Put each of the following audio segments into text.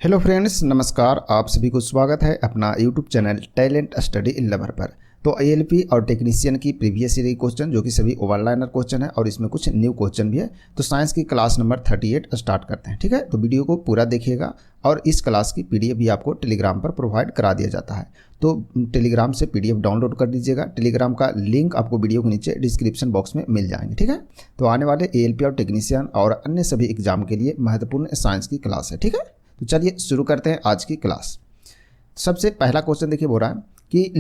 Hello friends, नमस्कार। आप सभी को स्वागत है अपना YouTube channel talent study lover पर। तो एएलपी और टेक्नीशियन की प्रीवियस ईयर क्वेश्चन जो कि सभी ओवरलाइनर क्वेश्चन है और इसमें कुछ न्यू क्वेश्चन भी है। तो साइंस की क्लास नंबर 38 स्टार्ट करते हैं। ठीक है, तो वीडियो को पूरा देखिएगा और इस क्लास की पीडीएफ भी आपको टेलीग्राम पर प्रोवाइड करा दिया जाता है। तो टेलीग्राम से पीडीएफ डाउनलोड कर दीजिएगा। टेलीग्राम का लिंक आपको वीडियो के नीचे डिस्क्रिप्शन बॉक्स में मिल जाएंगे। ठीक है, तो आने वाले एएलपी और टेक्नीशियन और अन्य सभी एग्जाम के लिए महत्वपूर्ण साइंस की क्लास है। ठीक है, तो चलिए शुरू करते हैं आज की क्लास। सबसे पहला क्वेश्चन देखिए, बोल रहा है कि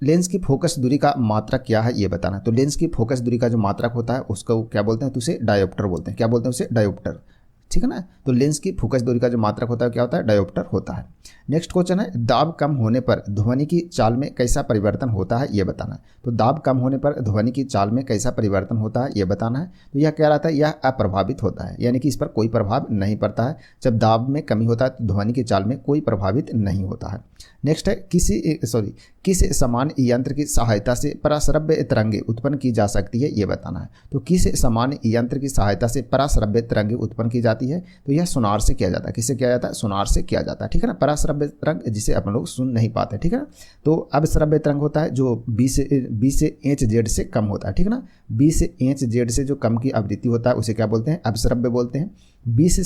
लेंस की फोकस दूरी का मात्रक क्या है ये बताना। तो लेंस की फोकस दूरी का जो मात्रक होता है उसको क्या बोलते हैं, तो उसे डायोप्टर बोलते हैं। क्या बोलते हैं उसे? डायोप्टर। ठीक है ना। तो लेंस की फोकस दूरी का जो मात्रक होता है क्या होता है? डायोप्टर होता है। नेक्स्ट क्वेश्चन है, दाब कम होने पर ध्वनि की चाल में कैसा परिवर्तन होता है ये बताना है। तो दाब कम होने पर ध्वनि की चाल में कैसा परिवर्तन होता है ये बताना है। तो यह क्या रहता है? यह अप्रभावित होता है, यानी कि इस पर कोई प्रभाव नहीं पड़ता है। जब दाब में कमी होता है तो ध्वनि की चाल में कोई प्रभावित नहीं होता है। नेक्स्ट है, किस सामान्य यंत्र की सहायता से पराश्रव्य तरंगे उत्पन्न की जा सकती है ये बताना है। तो किस सामान्य यंत्र की सहायता से पराश्रव्य तरंगे उत्पन्न की जाती है? तो यह सोनार से किया जाता है। किससे किया जाता है? सोनार से किया जाता है। ठीक है ना। पराश्रव्य तरंग जिसे अपन लोग सुन नहीं पाते। ठीक है ना। तो अवश्रव्य तरंग होता है जो 20 से Hz से कम होता है। ठीक है ना। 20 Hz से जो कम की आवृत्ति होता है उसे क्या बोलते हैं? अवश्रव्य बोलते हैं। 20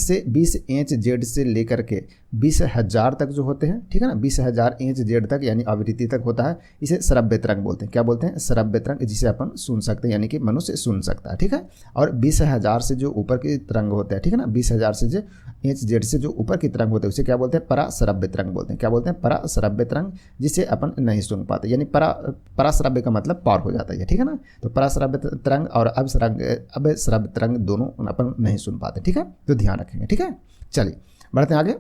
Hz से लेकर के 20,000 तक जो होते हैं, ठीक है ना, 20,000 Hz तक यानी आवृत्ति तक होता है, इसे श्रव्य तरंग बोलते हैं। क्या बोलते हैं? श्रव्य तरंग, जिसे अपन सुन सकते हैं, यानी कि मनुष्य सुन सकता है। ठीक है। और 20,000 से जो ऊपर की तरंग होते हैं, ठीक है ना, 20,000 से जो Hz से जो ऊपर की तरंग होते हैं उसे क्या बोलते हैं? पराश्रव्य तरंग बोलते हैं। क्या बोलते हैं? पराश्रव्य तरंग, जिसे अपन नहीं सुन पाते, यानी पराश्रव्य का मतलब पार हो जाता है। ठीक है ना। तो पराश्रव्य तरंग और अवश्रव्य तरंग दोनों अपन नहीं सुन पाते। ठीक है, तो ध्यान रखेंगे। ठीक है, चलिए बढ़ते हैं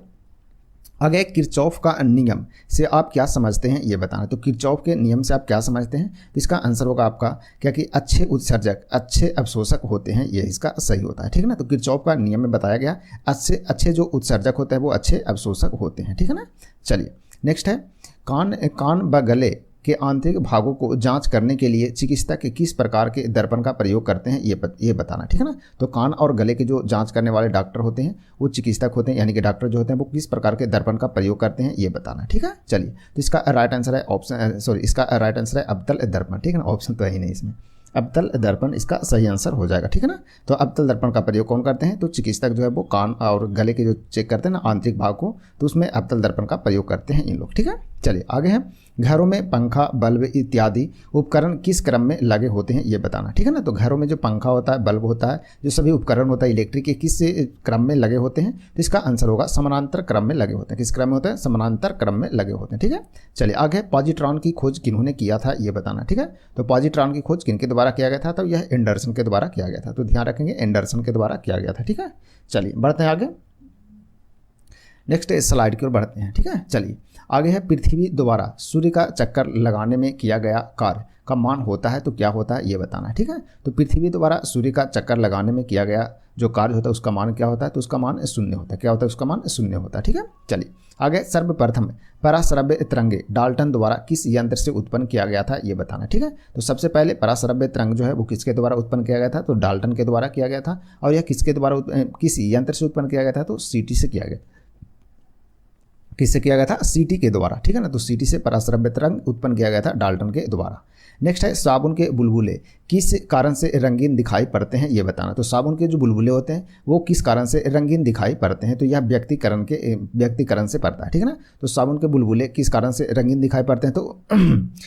आगे किरचॉफ का नियम से आप क्या समझते हैं ये बताना। तो किरचॉफ के नियम से आप क्या समझते हैं? तो इसका आंसर होगा आपका क्या कि अच्छे उत्सर्जक अच्छे अवशोषक होते हैं, ये इसका सही होता है। ठीक है ना। तो किरचॉफ का नियम में बताया गया अच्छे जो उत्सर्जक होते हैं वो अच्छे अवशोषक होते हैं। ठीक है ना। चलिए नेक्स्ट है, कान व गले के आंतरिक भागों को जांच करने के लिए चिकित्सक किस प्रकार के दर्पण का प्रयोग करते हैं ये बताना। ठीक है ना। तो कान और गले के जो जांच करने वाले डॉक्टर होते हैं वो चिकित्सक होते हैं, यानी कि डॉक्टर जो होते हैं वो किस प्रकार के दर्पण का प्रयोग करते हैं ये बताना। ठीक है। चलिए, तो इसका राइट आंसर है इसका राइट आंसर है अवतल दर्पण। ठीक है ना। ऑप्शन तो है ही नहीं इसमें। अवतल दर्पण इसका सही आंसर हो जाएगा। ठीक है ना। तो अवतल दर्पण का प्रयोग कौन करते हैं? तो चिकित्सक जो है वो कान और गले के जो चेक करते हैं ना आंतरिक भाग को, तो उसमें अवतल दर्पण का प्रयोग करते हैं इन लोग। ठीक है। चलिए आगे हैं, घरों में पंखा, बल्ब इत्यादि उपकरण किस क्रम में लगे होते हैं ये बताना। ठीक है ना। तो घरों में जो पंखा होता है, बल्ब होता है, जो सभी उपकरण होता है इलेक्ट्रिक के, किस क्रम में लगे होते हैं? तो इसका आंसर होगा समानांतर क्रम में लगे होते हैं। किस क्रम में होते हैं? समानांतर क्रम में लगे होते हैं। ठीक है। चलिए आगे, पॉजिट्रॉन की खोज किन्होंने किया था ये बताना। ठीक है। तो पॉजिट्रॉन की खोज किनके द्वारा किया गया था? तो यह एंडरसन के द्वारा किया गया था। तो ध्यान रखेंगे, एंडरसन के द्वारा किया गया था। ठीक है। चलिए बढ़ते हैं आगे, नेक्स्ट स्लाइड की ओर बढ़ते हैं। ठीक है। चलिए आगे है, पृथ्वी द्वारा सूर्य का चक्कर लगाने में किया गया कार्य का मान होता है तो क्या होता है ये बताना है। ठीक है। तो पृथ्वी द्वारा सूर्य का चक्कर लगाने में किया गया जो कार्य होता है उसका मान क्या होता है? तो उसका मान शून्य होता है। क्या होता है? उसका मान शून्य होता है। ठीक है। चलिए आगे, सर्वप्रथम पराश्रव्य तरंगे डाल्टन द्वारा किस यंत्र से उत्पन्न किया गया था ये बताना। ठीक है। तो सबसे पहले पराश्रव्य तरंग जो है वो किसके द्वारा उत्पन्न किया गया था? तो डाल्टन के द्वारा किया गया था। और यह किसके द्वारा किस यंत्र से उत्पन्न किया गया था? तो सीटी से किया गया। किससे किया गया था? सीटी के द्वारा। ठीक है ना। तो सीटी से पराश्रव्य तरंग उत्पन्न किया गया था डाल्टन के द्वारा। नेक्स्ट है, साबुन के बुलबुले किस कारण से रंगीन दिखाई पड़ते हैं ये बताना। तो साबुन के जो बुलबुले होते हैं वो किस कारण से रंगीन दिखाई पड़ते हैं? तो यह व्यक्तिकरण से पड़ता है। ठीक है ना। तो साबुन के बुलबुले किस कारण से रंगीन दिखाई पड़ते हैं? तो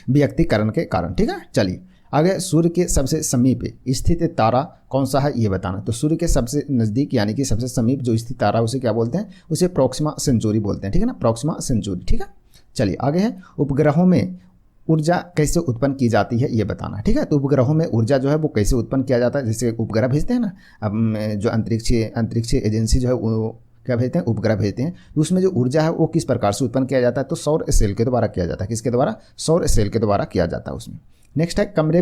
व्यक्तिकरण के कारण। ठीक है। चलिए आगे, सूर्य के सबसे समीप स्थित तारा कौन सा है ये बताना। तो सूर्य के सबसे नज़दीक यानी कि सबसे समीप जो स्थित तारा उसे क्या बोलते हैं? उसे प्रॉक्सिमा सेंचुरी बोलते हैं। ठीक है ना। Proxima Centauri. ठीक है। चलिए आगे है, उपग्रहों में ऊर्जा कैसे उत्पन्न की जाती है ये बताना। ठीक है। तो उपग्रहों में ऊर्जा जो है वो कैसे उत्पन्न किया जाता है? जैसे उपग्रह भेजते हैं ना, अब जो अंतरिक्ष एजेंसी जो है वो क्या भेजते हैं? उपग्रह भेजते हैं। तो उसमें जो ऊर्जा है वो किस प्रकार से उत्पन्न किया जाता है? तो सौर सेल के द्वारा किया जाता है। किसके द्वारा? सौर सेल के द्वारा किया जाता है उसमें। नेक्स्ट है, कमरे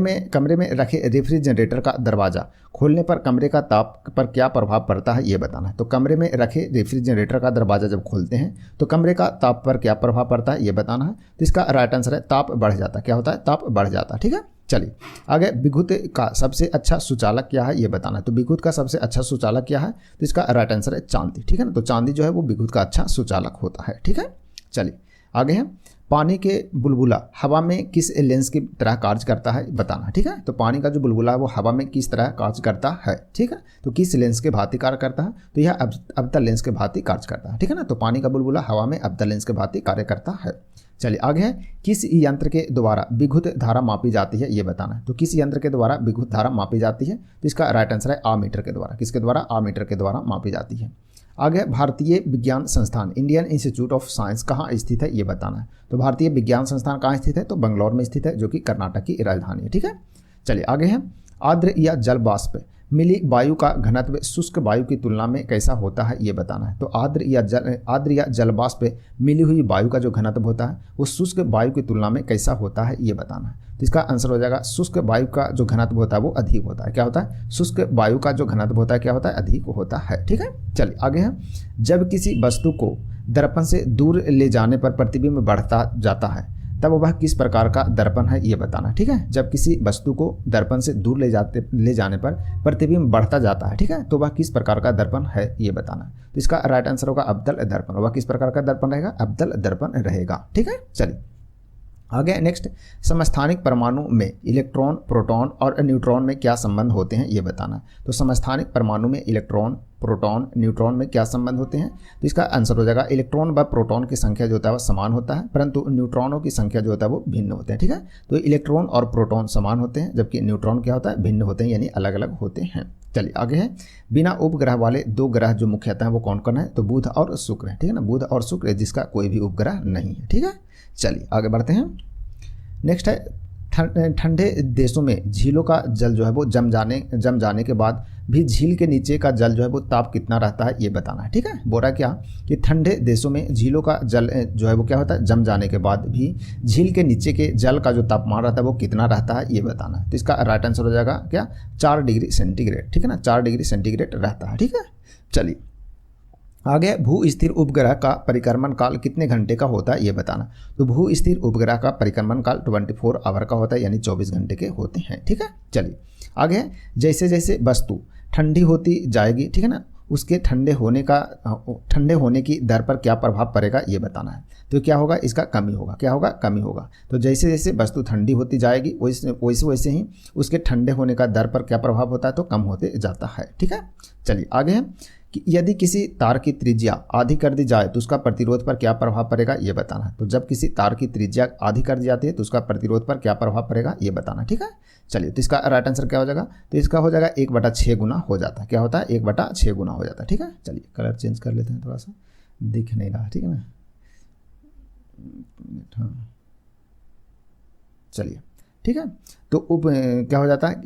में रखे रेफ्रिजरेटर का दरवाज़ा खोलने पर कमरे का ताप पर क्या प्रभाव पड़ता है ये बताना है। तो कमरे में रखे रेफ्रिजरेटर का दरवाज़ा जब खोलते हैं तो कमरे का ताप पर क्या प्रभाव पड़ता है ये बताना है। तो इसका राइट आंसर है ताप बढ़ जाता है। क्या होता है? ताप बढ़ जाता है। ठीक है। चलिए आगे, विद्युत का सबसे अच्छा सुचालक क्या है ये बताना है। तो विद्युत का सबसे अच्छा सुचालक क्या है, तो इसका राइट आंसर है चांदी, ठीक है ना। तो चांदी जो है वो विद्युत का अच्छा सुचालक होता है, ठीक है। चलिए आगे है, पानी के बुलबुला हवा में किस लेंस की तरह कार्य करता है बताना है, ठीक है। तो पानी का जो बुलबुला है वो हवा में किस तरह कार्य करता है, ठीक है। तो किस लेंस के भांति कार्य करता है, तो यह अवतल लेंस के भांति कार्य करता है, ठीक है ना। तो पानी का बुलबुला हवा में अवतल लेंस के भांति कार्य करता है। चलिए आगे है, किस यंत्र के द्वारा विद्युत धारा मापी जाती है ये बताना है। तो किस यंत्र के द्वारा विद्युत धारा मापी जाती है, तो इसका राइट आंसर है आमीटर के द्वारा। किसके द्वारा, आमीटर के द्वारा मापी जाती है। आगे, भारतीय विज्ञान संस्थान इंडियन इंस्टीट्यूट ऑफ साइंस कहाँ स्थित है ये बताना है। तो भारतीय विज्ञान संस्थान कहाँ स्थित है, तो बंगलौर में स्थित है, जो कि कर्नाटक की राजधानी है, ठीक है। चलिए आगे है, आर्द्र या जल वाष्प मिली वायु का घनत्व शुष्क वायु की तुलना में कैसा होता है ये बताना है। तो आर्द्र या जल वाष्प मिली हुई वायु का जो घनत्व होता है वो शुष्क वायु की तुलना में कैसा होता है ये बताना है। तो इसका आंसर हो जाएगा, शुष्क वायु का जो घनत्व होता है वो अधिक होता है। क्या होता है, शुष्क वायु का जो घनत्व होता है क्या होता है, अधिक होता है, ठीक है। चलिए आगे है, जब किसी वस्तु को दर्पण से दूर ले जाने पर प्रतिबिंब बढ़ता जाता है तब वह किस प्रकार का दर्पण है ये बताना, ठीक है। जब किसी वस्तु को दर्पण से दूर ले जाने पर प्रतिबिंब बढ़ता जाता है, ठीक है, तो वह किस प्रकार का दर्पण है ये बताना। तो इसका राइट आंसर होगा अवतल दर्पण। वह किस प्रकार का दर्पण रहेगा, अवतल दर्पण रहेगा, ठीक है। चलिए आगे नेक्स्ट, समस्थानिक परमाणु में इलेक्ट्रॉन, प्रोटॉन और न्यूट्रॉन में क्या संबंध होते हैं ये बताना। तो समस्थानिक परमाणु में इलेक्ट्रॉन, प्रोटॉन, न्यूट्रॉन में क्या संबंध होते हैं, तो इसका आंसर हो जाएगा, इलेक्ट्रॉन व प्रोटॉन की संख्या जो होता है वो समान होता है, परंतु न्यूट्रॉनों की संख्या जो होता है वो भिन्न होते हैं, ठीक है। तो इलेक्ट्रॉन और प्रोटॉन समान होते हैं, जबकि न्यूट्रॉन क्या होता है, भिन्न होते हैं, यानी अलग अलग होते हैं। चलिए आगे है, बिना उपग्रह वाले दो ग्रह जो मुख्यतः हैं वो कौन कौन है, तो बुध और शुक्र है, ठीक है ना। बुध और शुक्र, जिसका कोई भी उपग्रह नहीं है, ठीक है। चलिए आगे बढ़ते हैं। नेक्स्ट है, ठंडे देशों में झीलों का जल जो है वो जम जाने के बाद भी झील के नीचे का जल जो है वो ताप कितना रहता है ये बताना है, ठीक है। बोल रहा क्या कि ठंडे देशों में झीलों का जल जो है वो क्या होता है, जम जाने के बाद भी झील के नीचे के जल का जो तापमान रहता है वो कितना रहता है ये बताना है। तो इसका राइट आंसर हो जाएगा क्या, 4 डिग्री सेंटीग्रेड, ठीक है ना। 4 डिग्री सेंटीग्रेड रहता है, ठीक है। चलिए आगे, भू स्थिर उपग्रह का परिक्रमण काल कितने घंटे का होता है ये बताना। तो भू स्थिर उपग्रह का परिक्रमण काल 24 आवर का होता है, यानी 24 घंटे के होते हैं, ठीक है। चलिए आगे, जैसे जैसे वस्तु ठंडी होती जाएगी, ठीक है ना, उसके ठंडे होने की दर पर क्या प्रभाव पड़ेगा ये बताना है। तो क्या होगा, इसका कमी होगा। क्या होगा, कमी होगा। तो जैसे जैसे वस्तु ठंडी होती जाएगी वैसे ही उसके ठंडे होने का दर पर क्या प्रभाव होता है, तो कम होते जाता है, ठीक है। चलिए आगे है कि यदि किसी तार की त्रिज्या आधी कर दी जाए तो उसका प्रतिरोध पर क्या प्रभाव पड़ेगा ये बताना है। तो जब किसी तार की त्रिज्या आधी कर दी जाती है तो उसका प्रतिरोध पर क्या प्रभाव पड़ेगा ये बताना, ठीक है। चलिए तो इसका राइट आंसर क्या हो जाएगा, तो इसका हो जाएगा 1/6 गुना हो जाता है। क्या होता है, 1/6 गुना हो जाता है, ठीक है। चलिए कलर चेंज कर लेते हैं, थोड़ा सा दिख नहीं रहा, ठीक है ना। हाँ चलिए ठीक है। तो क्या हो जाता है,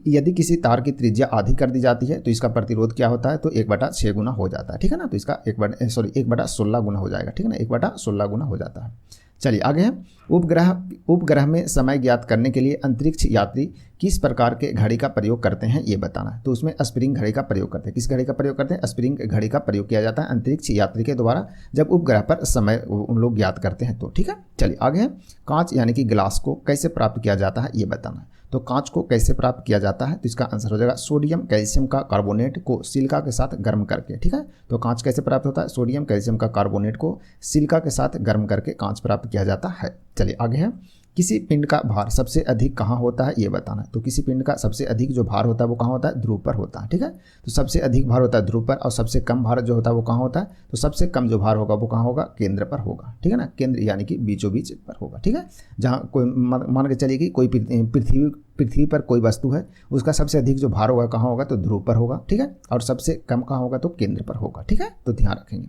यदि किसी तार की त्रिज्या आधी कर दी जाती है तो इसका प्रतिरोध क्या होता है, तो 1/6 गुना हो जाता है, ठीक है ना। तो इसका 1/16 गुना हो जाएगा, ठीक है ना। 1/16 गुना हो जाता है। चलिए आगे है, उपग्रह में समय ज्ञात करने के लिए अंतरिक्ष यात्री किस प्रकार के घड़ी का प्रयोग करते हैं ये बताना है। तो उसमें स्प्रिंग घड़ी का प्रयोग करते हैं। किस घड़ी का प्रयोग करते हैं, स्प्रिंग घड़ी का प्रयोग किया जाता है अंतरिक्ष यात्री के द्वारा जब उपग्रह पर समय उन लोग ज्ञात करते हैं तो, ठीक है। चलिए आगे है, कांच यानी कि ग्लास को कैसे प्राप्त किया जाता है ये बताना है। तो कांच को कैसे प्राप्त किया जाता है, तो इसका आंसर हो जाएगा सोडियम कैल्शियम का कार्बोनेट को सिलिका के साथ गर्म करके, ठीक है। तो कांच कैसे प्राप्त होता है, सोडियम कैल्शियम का कार्बोनेट को सिलिका के साथ गर्म करके कांच प्राप्त किया जाता है। चलिए आगे है, किसी पिंड का भार सबसे अधिक कहाँ होता है ये बताना है। तो किसी पिंड का सबसे अधिक जो भार होता है वो कहाँ होता है, ध्रुव पर होता है, ठीक है। तो सबसे अधिक भार होता है ध्रुव पर, और सबसे कम भार जो होता है वो कहाँ होता है, तो सबसे कम जो भार होगा वो कहाँ होगा, केंद्र पर होगा, ठीक है ना। केंद्र यानी कि बीचों बीच पर होगा, ठीक है। जहाँ कोई मान के चलिए कि कोई पृथ्वी पर कोई वस्तु है, उसका सबसे अधिक जो भार होगा कहाँ होगा, तो ध्रुव पर होगा, ठीक है। और सबसे कम कहाँ होगा, तो केंद्र पर होगा, ठीक है। तो ध्यान रखेंगे।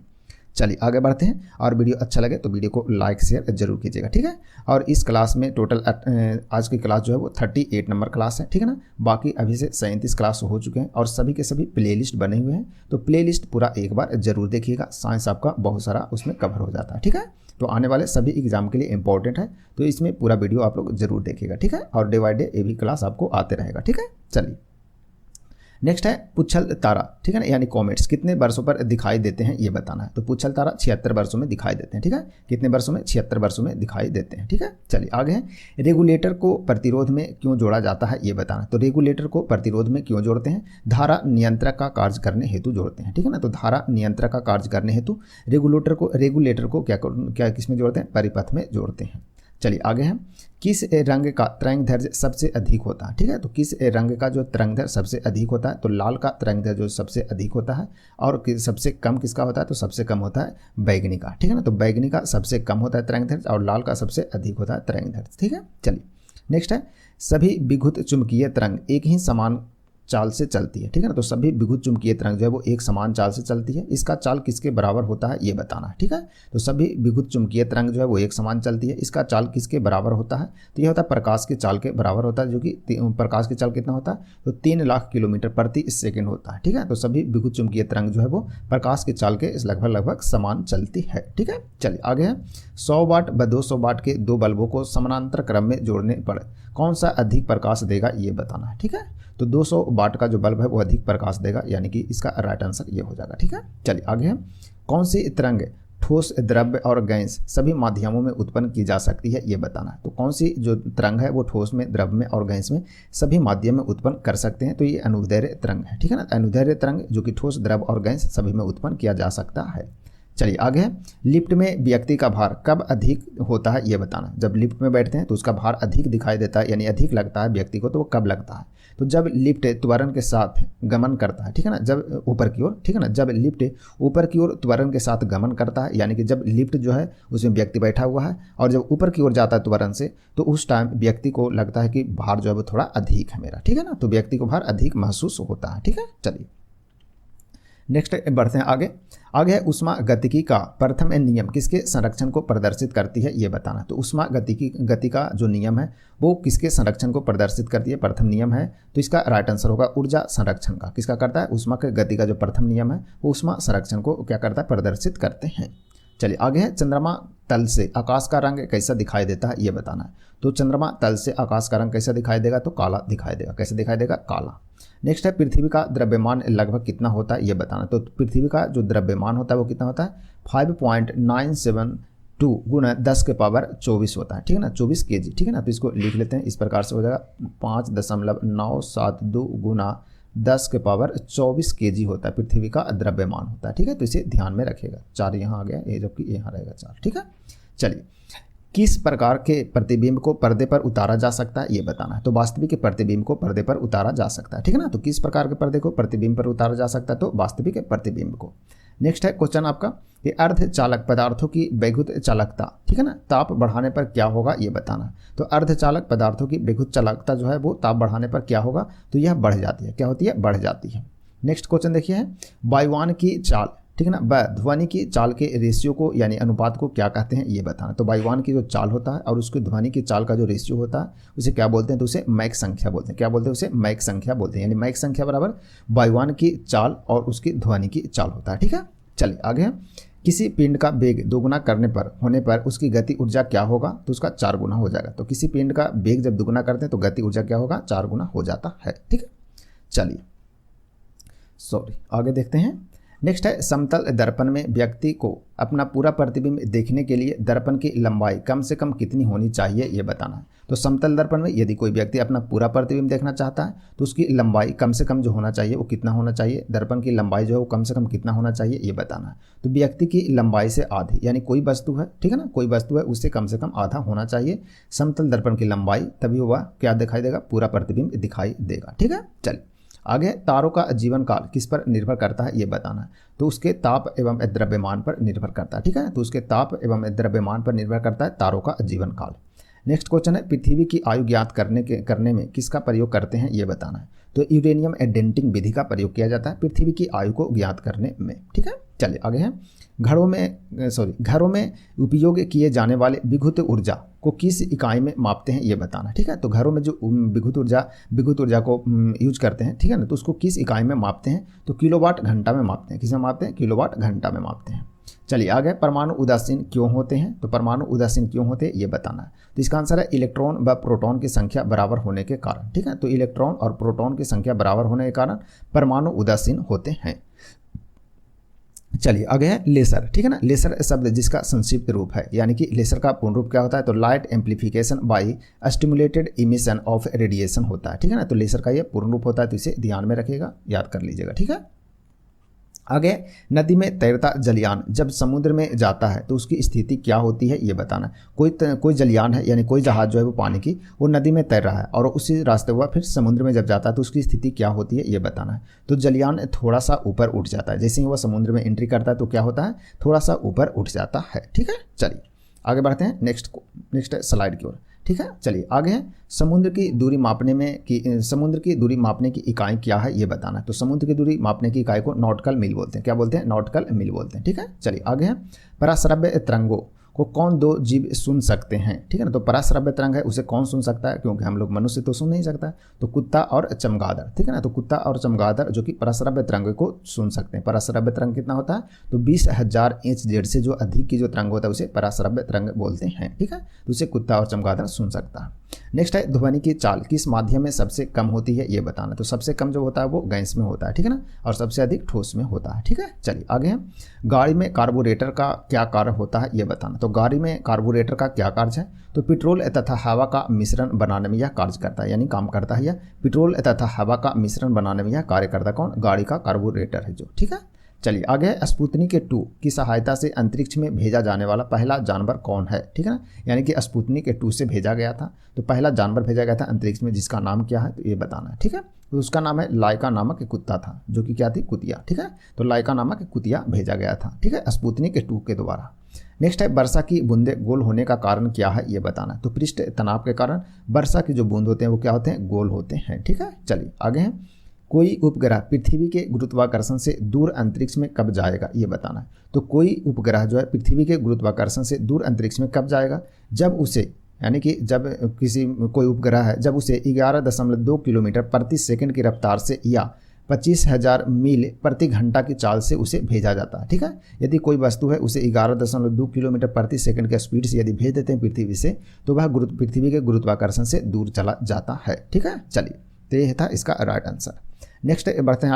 चलिए आगे बढ़ते हैं, और वीडियो अच्छा लगे तो वीडियो को लाइक शेयर जरूर कीजिएगा, ठीक है। और इस क्लास में टोटल आज की क्लास जो है वो 38 नंबर क्लास है, ठीक है ना। बाकी अभी से 37 क्लास हो चुके हैं और सभी के सभी प्लेलिस्ट बने हुए हैं। तो प्लेलिस्ट पूरा एक बार जरूर देखिएगा, साइंस आपका बहुत सारा उसमें कवर हो जाता है, ठीक है। तो आने वाले सभी एग्जाम के लिए इंपॉर्टेंट है, तो इसमें पूरा वीडियो आप लोग जरूर देखिएगा, ठीक है। और डे बाय डे ये भी क्लास आपको आते रहेगा, ठीक है। चलिए नेक्स्ट है पुच्छल तारा, ठीक है ना, यानी कॉमेट्स कितने वर्षों पर दिखाई देते हैं ये बताना है। तो पुच्छल तारा 76 वर्षों में दिखाई देते हैं, ठीक है। कितने वर्षों में? 76 वर्षों में दिखाई देते हैं, ठीक है। चलिए आगे है, रेगुलेटर को प्रतिरोध में क्यों जोड़ा जाता है ये बताना। तो रेगुलेटर को प्रतिरोध में क्यों जोड़ते हैं? धारा नियंत्रक का कार्य करने हेतु जोड़ते हैं, ठीक है ना। तो धारा नियंत्रक का कार्य करने हेतु रेगुलेटर को क्या किस में जोड़ते हैं? परिपथ में जोड़ते हैं। चलिए आगे है, किस रंग का तरंगदैर्घ्य सबसे अधिक होता है, ठीक है। तो किस रंग का जो तरंगदैर्घ्य सबसे अधिक होता है? तो लाल का तरंगदैर्घ्य जो सबसे अधिक होता है। और सबसे कम किसका होता है? तो सबसे कम होता है बैगनी का, ठीक है ना। तो बैगनी का सबसे कम होता है तरंगदैर्घ्य और लाल का सबसे अधिक होता है तरंगदैर्घ्य, ठीक है। चलिए नेक्स्ट है, सभी विद्युत चुंबकीय तरंग एक ही समान चाल से चलती है, ठीक है ना। तो सभी विद्युत चुंबकीय तरंग जो है वो एक समान चाल से चलती है। इसका चाल किसके बराबर होता है ये बताना है, ठीक है। तो सभी विद्युत चुंबकीय तरंग जो है वो एक समान चलती है। इसका चाल किसके बराबर होता है? तो ये होता है प्रकाश के चाल के बराबर होता है, जो कि प्रकाश की चाल कितना होता है? तो 3 लाख किलोमीटर प्रति सेकेंड होता है, ठीक है। तो सभी विद्युत चुंबकीय तरंग जो है वो प्रकाश के चाल के लगभग समान चलती है, ठीक है। चलिए आगे है, 100 वाट व 200 वाट के दो बल्बों को समानांतर क्रम में जोड़ने पर कौन सा अधिक प्रकाश देगा ये बताना है, ठीक है। तो 200 वाट का जो बल्ब है वो अधिक प्रकाश देगा, यानी कि इसका राइट आंसर ये हो जाएगा, ठीक है। चलिए आगे है, कौन सी तरंग ठोस, द्रव्य और गैस सभी माध्यमों में उत्पन्न की जा सकती है ये बताना है। तो कौन सी जो तरंग है वो ठोस में, द्रव्य में और गैस में सभी माध्यम में उत्पन्न कर सकते हैं? तो ये अनुदैर्घ्य तरंग है, ठीक है ना। अनुदैर्घ्य तरंग जो कि ठोस, द्रव्य और गैस सभी में उत्पन्न किया जा सकता है। चलिए आगे है, लिफ्ट में व्यक्ति का भार कब अधिक होता है ये बताना। जब लिफ्ट में बैठते हैं तो उसका भार अधिक दिखाई देता है, यानी अधिक लगता है व्यक्ति को, तो वो कब लगता है? तो जब लिफ्ट त्वरण के साथ गमन करता है, ठीक है ना, जब ऊपर की ओर, ठीक है ना, जब लिफ्ट ऊपर की ओर त्वरण के साथ गमन करता है, यानी कि जब लिफ्ट जो है उसमें व्यक्ति बैठा हुआ है और जब ऊपर की ओर जाता है त्वरण से, तो उस टाइम व्यक्ति को लगता है कि भार जो है वो थोड़ा अधिक है मेरा, ठीक है ना। तो व्यक्ति को भार अधिक महसूस होता है, ठीक है। चलिए नेक्स्ट बढ़ते हैं आगे है, उष्मा गतिकी का प्रथम नियम किसके संरक्षण को प्रदर्शित करती है ये बताना। तो उष्मा गति का जो नियम है वो किसके संरक्षण को प्रदर्शित करती है? प्रथम नियम है, तो इसका राइट आंसर होगा ऊर्जा संरक्षण का। किसका करता है? उष्मा के गति का जो प्रथम नियम है वो उष्मा संरक्षण को क्या करता है? प्रदर्शित करते हैं। चलिए आगे है, चंद्रमा तल से आकाश का रंग कैसा दिखाई देता है ये बताना है। तो चंद्रमा तल से आकाश का रंग कैसा दिखाई देगा? तो काला दिखाई देगा। कैसे दिखाई देगा? काला। नेक्स्ट है, पृथ्वी का द्रव्यमान लगभग कितना होता है ये बताना। तो पृथ्वी का जो द्रव्यमान होता है वो कितना होता है? 5.972 गुना 10 के पावर 24 होता है, ठीक है ना, 24 kg, ठीक है ना। तो इसको लिख लेते हैं, इस प्रकार से हो जाएगा 5.972 गुना 10 के पावर 24 kg होता है पृथ्वी का द्रव्यमान होता है, ठीक है। तो इसे ध्यान में रखिएगा। 4 यहाँ आ गया, ये जबकि यहाँ रहेगा 4, ठीक है। चलिए, किस प्रकार के प्रतिबिंब को पर्दे पर उतारा जा सकता है ये बताना है। तो वास्तविक प्रतिबिंब को पर्दे पर उतारा जा सकता है, ठीक है ना। तो किस प्रकार के पर्दे को प्रतिबिंब पर उतारा जा सकता है? तो वास्तविक प्रतिबिंब को। नेक्स्ट है क्वेश्चन आपका कि अर्धचालक पदार्थों की वैद्युत चालकता, ठीक है ना, ताप बढ़ाने पर क्या होगा ये बताना। तो अर्धचालक पदार्थों की वैद्युत चालकता जो है वो ताप बढ़ाने पर क्या होगा? तो यह बढ़ जाती है। क्या होती है? बढ़ जाती है। नेक्स्ट क्वेश्चन देखिए है, वायुयान की चाल, ठीक है ना, व ध्वनि की चाल के रेशियो को यानी अनुपात को क्या कहते हैं ये बताना। तो वायुयान की जो चाल होता है और उसकी ध्वनि की चाल का जो रेशियो होता है उसे क्या बोलते हैं? तो उसे मैक संख्या बोलते हैं। क्या बोलते हैं? उसे मैक संख्या बोलते हैं। यानी मैक संख्या बराबर वायुयान की चाल और उसकी ध्वनि की चाल होता है, ठीक है। चलिए आगे है, किसी पिंड का वेग दोगुना होने पर उसकी गति ऊर्जा क्या होगा? तो उसका 4 गुना हो जाएगा। तो किसी पिंड का वेग जब दोगुना करते हैं तो गति ऊर्जा क्या होगा? 4 गुना हो जाता है, ठीक है। चलिए आगे देखते हैं। नेक्स्ट है, समतल दर्पण में व्यक्ति को अपना पूरा प्रतिबिंब देखने के लिए दर्पण की लंबाई कम से कम कितनी होनी चाहिए ये बताना है। तो समतल दर्पण में यदि कोई व्यक्ति अपना पूरा प्रतिबिंब देखना चाहता है तो उसकी लंबाई कम से कम जो होना चाहिए वो कितना होना चाहिए? दर्पण की लंबाई जो है वो कम से कम कितना होना चाहिए ये बताना है। तो व्यक्ति की लंबाई से आधी, यानी कोई वस्तु है, ठीक है ना, कोई वस्तु है उससे कम से कम आधा होना चाहिए समतल दर्पण की लंबाई, तभी हुआ क्या दिखाई देगा? पूरा प्रतिबिंब दिखाई देगा, ठीक है। चलिए आगे, तारों का जीवन काल किस पर निर्भर करता है ये बताना है। तो उसके ताप एवं द्रव्यमान पर निर्भर करता है, ठीक है। तो उसके ताप एवं द्रव्यमान पर निर्भर करता है तारों का जीवन काल। नेक्स्ट क्वेश्चन है, पृथ्वी की आयु ज्ञात करने में किसका प्रयोग करते हैं ये बताना है। तो यूरेनियम डेंटिंग विधि का प्रयोग किया जाता है पृथ्वी की आयु को ज्ञात करने में, ठीक है। चलिए आगे है, घरों में उपयोग किए जाने वाले विद्युत ऊर्जा को किस इकाई में मापते हैं ये बताना, ठीक है। तो घरों में जो विद्युत ऊर्जा को यूज करते हैं, ठीक है ना, तो उसको किस इकाई में मापते हैं? तो किलोवाट घंटा में मापते हैं। किस में मापते हैं? किलोवाट घंटा में मापते हैं। चलिए आगे, परमाणु उदासीन क्यों होते हैं? तो परमाणु उदासीन क्यों होते हैं ये बताना है। तो इसका आंसर है इलेक्ट्रॉन व प्रोटॉन की संख्या बराबर होने के कारण। ठीक है, तो इलेक्ट्रॉन और प्रोटॉन की संख्या बराबर होने के कारण परमाणु उदासीन होते हैं। चलिए आगे है लेसर। ठीक है ना, लेसर शब्द जिसका संक्षिप्त रूप है, यानी कि लेसर का पूर्ण रूप क्या होता है? तो light amplification by stimulated emission of radiation होता है। ठीक है ना, तो लेसर का ये पूर्ण रूप होता है, तो इसे ध्यान में रखिएगा, याद कर लीजिएगा। ठीक है, आगे, नदी में तैरता जलयान जब समुद्र में जाता है तो उसकी स्थिति क्या होती है ये बताना। कोई जलयान है, यानी कोई जहाज जो है वो पानी की, वो नदी में तैर रहा है और उसी रास्ते हुआ फिर समुद्र में जब जाता है तो उसकी स्थिति क्या होती है ये बताना है। तो जलयान थोड़ा सा ऊपर उठ जाता है, जैसे ही वह समुद्र में एंट्री करता है तो क्या होता है? थोड़ा सा ऊपर उठ जाता है। ठीक है, चलिए आगे बढ़ते हैं नेक्स्ट स्लाइड की ओर। ठीक है, चलिए आगे है समुद्र की दूरी मापने की इकाई क्या है ये बताना है। तो समुद्र की दूरी मापने की इकाई को नॉटिकल मील बोलते हैं। क्या बोलते हैं? नॉटिकल मील बोलते हैं। ठीक है, चलिए आगे है पराश्रव्य तरंगों को कौन दो जीव सुन सकते हैं? ठीक है ना, तो पराश्रव्य तरंग है उसे कौन सुन सकता है? क्योंकि हम लोग मनुष्य तो सुन नहीं सकता, तो कुत्ता और चमगादड़। ठीक है ना, तो कुत्ता और चमगादड़ जो कि पराश्रव्य तरंग को सुन सकते हैं। पराश्रव्य तरंग कितना होता है? तो 20,000 इंच जेड से जो अधिक की जो तरंग होता है उसे पराश्रव्य तरंग बोलते हैं। ठीक है, तो उसे कुत्ता और चमगादड़ सुन सकता है। नेक्स्ट है ध्वनि की चाल किस माध्यम में सबसे कम होती है ये बताना। तो सबसे कम जो होता है वो गैस में होता है। ठीक है ना, और सबसे अधिक ठोस में होता है। ठीक है, चलिए आगे है गाड़ी में कार्बोरेटर का क्या कार्य होता है ये बताना। तो गाड़ी में कार्बोरेटर का क्या कार्य है? तो पेट्रोल तथा हवा का मिश्रण बनाने में यह कार्य करता है, यानी काम करता है। यह पेट्रोल तथा हवा का मिश्रण बनाने में यह कार्य करता है। कौन? गाड़ी का कार्बोरेटर है जो। ठीक है, चलिए आगे है स्पुतनिक 2 की सहायता से अंतरिक्ष में भेजा जाने वाला पहला जानवर कौन है? ठीक है ना, यानी कि स्पुतनिक 2 से भेजा गया था, तो पहला जानवर भेजा गया था अंतरिक्ष में, जिसका नाम क्या है तो ये बताना है। ठीक है, तो उसका नाम है लाइका नामक कुत्ता था, जो कि क्या थी? कुतिया। ठीक है, तो लाइका नामक कुतिया भेजा गया था। ठीक है, स्पुतनिक 2 के द्वारा। नेक्स्ट है वर्षा की बूंदें गोल होने का कारण क्या है ये बताना। तो पृष्ठ तनाव के कारण वर्षा की जो बूंद होते हैं वो क्या होते हैं? गोल होते हैं। ठीक है, चलिए आगे है कोई उपग्रह पृथ्वी के गुरुत्वाकर्षण से दूर अंतरिक्ष में कब जाएगा ये बताना है। तो कोई उपग्रह जो है पृथ्वी के गुरुत्वाकर्षण से दूर अंतरिक्ष में कब जाएगा? जब उसे, यानी कि जब कोई उपग्रह है जब उसे 11.2 किलोमीटर प्रति सेकंड की रफ्तार से या 25,000 मील प्रति घंटा की चाल से उसे भेजा जाता है। ठीक है, यदि कोई वस्तु है उसे 11.2 किलोमीटर प्रति सेकंड के स्पीड से यदि भेज देते हैं पृथ्वी से, तो वह पृथ्वी के गुरुत्वाकर्षण से दूर चला जाता है। ठीक है, चलिए तो ये था इसका राइट आंसर। नेक्स्ट बढ़ते हैं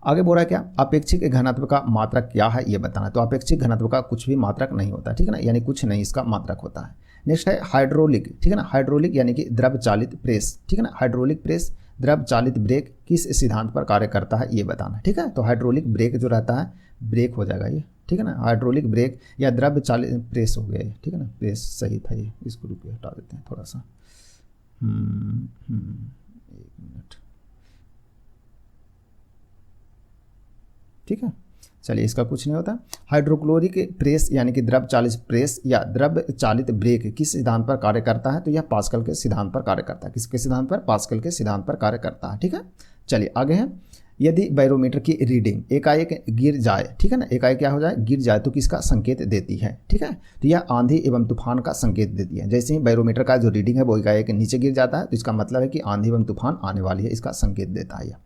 आगे बोल रहा है क्या? अपेक्षिक घनत्व का मात्रक क्या है ये बताना। तो अपेक्षिक घनत्व का कुछ भी मात्रक नहीं होता। ठीक है ना, यानी कुछ नहीं इसका मात्रक होता है। नेक्स्ट है हाइड्रोलिक। ठीक है ना, हाइड्रोलिक यानी कि द्रव चालित प्रेस। ठीक है ना, हाइड्रोलिक प्रेस द्रव चालित ब्रेक किस सिद्धांत पर कार्य करता है ये बताना। ठीक है, तो हाइड्रोलिक ब्रेक जो रहता है, ब्रेक हो जाएगा ये। ठीक है ना, हाइड्रोलिक ब्रेक या द्रव चालित प्रेस हो गया ये। ठीक है ना, प्रेस सही था ये, इसको रुपये हटा देते हैं थोड़ा सा। एक मिनट। ठीक है, चलिए इसका कुछ नहीं होता। हाइड्रोक्लोरिक प्रेस यानी कि द्रव चालित प्रेस या द्रव चालित ब्रेक किस सिद्धांत पर कार्य करता है? तो यह पास्कल के सिद्धांत पर कार्य करता है। किसके सिद्धांत पर? पास्कल के सिद्धांत पर कार्य करता है। ठीक है, चलिए आगे है यदि बैरोमीटर की रीडिंग एकाएक गिर जाए, ठीक है ना, एकाएक क्या हो जाए? गिर जाए, तो किसका संकेत देती है? ठीक है, तो यह आंधी एवं तूफान का संकेत देती है। जैसे ही बैरोमीटर का जो रीडिंग है वो एकाएक नीचे गिर जाता है, तो इसका मतलब है कि आंधी एवं तूफान आने वाली है, इसका संकेत देता है यह।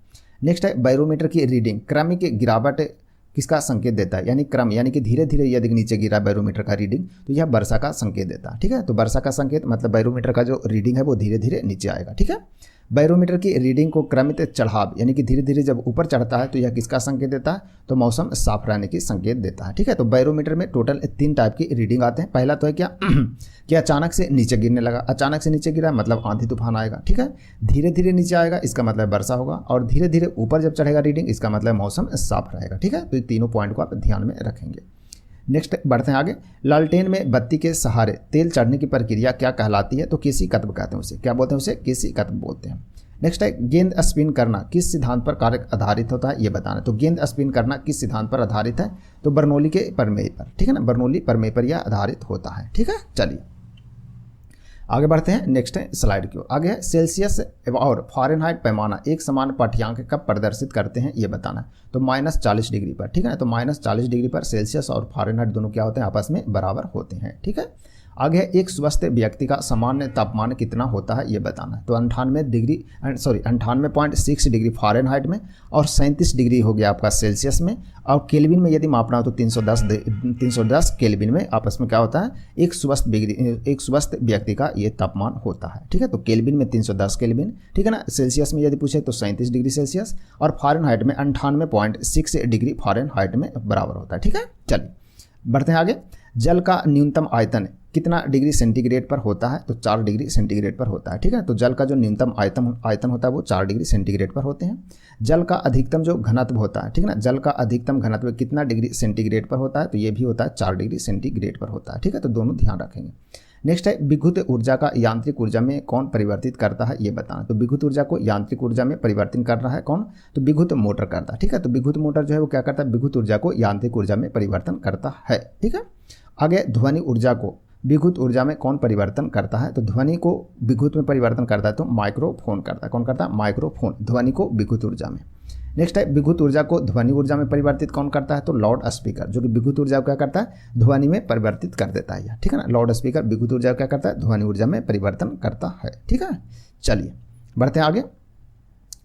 नेक्स्ट है बैरोमीटर की रीडिंग क्रमिक गिरावट किसका संकेत देता है? यानी क्रम, यानी कि धीरे धीरे यदि नीचे गिरा बैरोमीटर का रीडिंग, तो यह वर्षा का संकेत देता है। ठीक है, तो वर्षा का संकेत मतलब बैरोमीटर का जो रीडिंग है वो धीरे धीरे नीचे आएगा। ठीक है, बैरोमीटर की रीडिंग को क्रमित चढ़ाव यानी कि धीरे धीरे जब ऊपर चढ़ता है तो यह किसका संकेत देता है? तो मौसम साफ रहने की संकेत देता है। ठीक है, तो बैरोमीटर में टोटल 3 टाइप की रीडिंग आते हैं। पहला तो है क्या कि अचानक से नीचे गिरने लगा, अचानक से नीचे गिरा मतलब आंधी तूफान आएगा। ठीक है, धीरे धीरे नीचे आएगा इसका मतलब वर्षा होगा, और धीरे धीरे ऊपर जब चढ़ेगा रीडिंग इसका मतलब मौसम साफ रहेगा। ठीक है, तो ये तीनों पॉइंट को आप ध्यान में रखेंगे। नेक्स्ट बढ़ते हैं आगे। लालटेन में बत्ती के सहारे तेल चढ़ने की प्रक्रिया क्या कहलाती है? तो केसीकत्व कहते हैं उसे। क्या बोलते हैं उसे? केसीकत्व बोलते हैं। नेक्स्ट है गेंद स्पिन करना किस सिद्धांत पर कार्य आधारित होता है ये बताना। तो गेंद स्पिन करना किस सिद्धांत पर आधारित है? तो बर्नौली के प्रमेय पर। ठीक है ना, बर्नौली प्रमेय पर यह आधारित होता है। ठीक है, चलिए आगे बढ़ते हैं नेक्स्ट स्लाइड की ओर। आगे है सेल्सियस और फ़ारेनहाइट पैमाना एक समान पाठ्यांक कब प्रदर्शित करते हैं ये बताना। तो -40 डिग्री पर। ठीक है ना, तो -40 डिग्री पर सेल्सियस और फ़ारेनहाइट दोनों क्या होते हैं? आपस में बराबर होते हैं। ठीक है, आगे है एक स्वस्थ व्यक्ति का सामान्य तापमान कितना होता है ये बताना है। तो 98.6 डिग्री फ़ारेनहाइट में और 37 डिग्री हो गया आपका सेल्सियस में, और केल्विन में यदि मापना हो तो 310 केल्विन में आपस में क्या होता है, एक स्वस्थ व्यक्ति का ये तापमान होता है। ठीक है, तो केल्विन में 310 केल्विन, ठीक है ना। सेल्सियस में यदि पूछे तो 37 डिग्री सेल्सियस, और फ़ारेनहाइट में 98.6 डिग्री फ़ारेनहाइट में बराबर होता है। ठीक है, चलिए बढ़ते हैं आगे। जल का न्यूनतम आयतन कितना डिग्री सेंटीग्रेड पर होता है, तो 4 डिग्री सेंटीग्रेड पर होता है। ठीक है, तो जल का जो न्यूनतम आयतन होता है वो 4 डिग्री सेंटीग्रेड पर होते हैं। जल का अधिकतम जो घनत्व होता है, ठीक है ना, जल का अधिकतम घनत्व कितना डिग्री सेंटीग्रेड पर होता है, तो ये भी होता है 4 डिग्री सेंटीग्रेड पर होता है। ठीक है, तो दोनों ध्यान रखेंगे। नेक्स्ट है विद्युत ऊर्जा का यांत्रिक ऊर्जा में कौन परिवर्तित करता है ये बताना। तो विद्युत ऊर्जा को यांत्रिक ऊर्जा में परिवर्तित कर रहा है कौन, तो विद्युत मोटर करता है। ठीक है, तो विद्युत मोटर जो है वो क्या करता है, विद्युत ऊर्जा को यांत्रिक ऊर्जा में परिवर्तन करता है। ठीक है, आगे ध्वनि ऊर्जा को विद्युत ऊर्जा में कौन परिवर्तन करता है, तो ध्वनि को विद्युत में परिवर्तन करता है तो माइक्रोफोन करता है। कौन करता है, माइक्रोफोन ध्वनि को विद्युत ऊर्जा में। नेक्स्ट है विद्युत ऊर्जा को ध्वनि ऊर्जा में परिवर्तित कौन करता है, तो लाउड स्पीकर, जो कि विद्युत ऊर्जा को क्या करता है, ध्वनि में परिवर्तित कर देता है। ठीक है ना, लाउड स्पीकर विद्युत ऊर्जा को क्या करता है, ध्वनि ऊर्जा में परिवर्तन करता है। ठीक है, चलिए बढ़ते हैं आगे।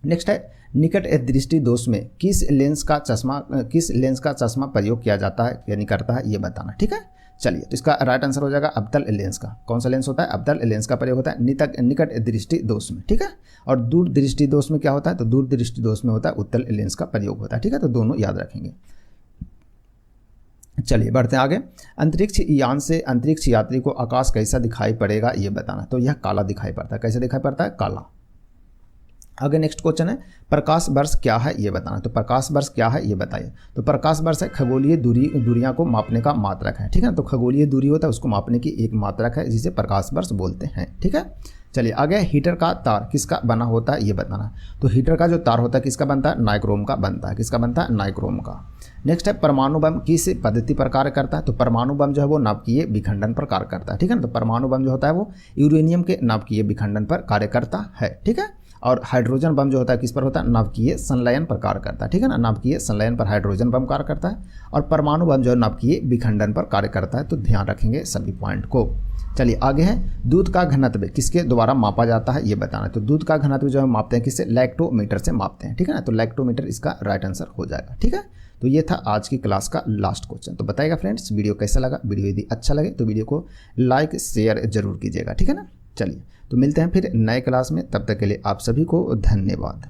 नेक्स्ट है निकट दृष्टि दोष में किस लेंस का चश्मा प्रयोग किया जाता है यानी करता है ये बताना। ठीक है, चलिए तो इसका राइट आंसर हो जाएगा अवतल लेंस का। कौन सा लेंस होता है, अवतल लेंस का प्रयोग होता है निकट दृष्टि दोष में। ठीक है, और दूर दृष्टि दोष में क्या होता है, तो दूर दृष्टि दोष में होता है उत्तल लेंस का प्रयोग होता है। ठीक है, तो दोनों याद रखेंगे। चलिए बढ़ते हैं आगे। अंतरिक्ष यान से अंतरिक्ष यात्री को आकाश कैसा दिखाई पड़ेगा ये बताना। तो यह काला दिखाई पड़ता है। कैसे दिखाई पड़ता है, काला। आगे नेक्स्ट क्वेश्चन है प्रकाश वर्ष क्या है ये बताना। तो प्रकाश वर्ष क्या है ये बताइए। तो प्रकाश वर्ष है खगोलीय दूरियां को मापने का मात्रक है। ठीक है, तो खगोलीय दूरी होता है उसको मापने की एक मात्रक है जिसे प्रकाश वर्ष बोलते हैं। ठीक है, चलिए आगे हीटर का तार किसका बना होता है ये बताना। तो हीटर का जो तार होता है किसका बनता है, नाइक्रोम का बनता है। किसका बनता है, नाइक्रोम का। नेक्स्ट है परमाणु बम किस पद्धति पर कार्य करता है। तो परमाणु बम जो है वो नाभिकीय विखंडन पर कार्य करता है। ठीक है ना, तो परमाणु बम जो होता है वो यूरेनियम के नाभिकीय विखंडन पर कार्य करता है। ठीक है, और हाइड्रोजन बम जो होता है किस पर होता है, नाभिकीय संलयन पर कार्य करता है। ठीक है ना, नाभिकीय संलयन पर हाइड्रोजन बम कार्य करता है, और परमाणु बम जो है नाभिकीय विखंडन पर कार्य करता है। तो ध्यान रखेंगे सभी पॉइंट को। चलिए आगे है दूध का घनत्व किसके द्वारा मापा जाता है ये बताना। तो दूध का घनत्व जो है मापते हैं किससे, लैक्टोमीटर से मापते हैं। ठीक है ना, तो लैक्टोमीटर इसका राइट आंसर हो जाएगा। ठीक है, तो ये था आज की क्लास का लास्ट क्वेश्चन। तो बताइएगा फ्रेंड्स वीडियो कैसा लगा। वीडियो यदि अच्छा लगे तो वीडियो को लाइक शेयर जरूर कीजिएगा। ठीक है ना, चलिए तो मिलते हैं फिर नए क्लास में। तब तक के लिए आप सभी को धन्यवाद।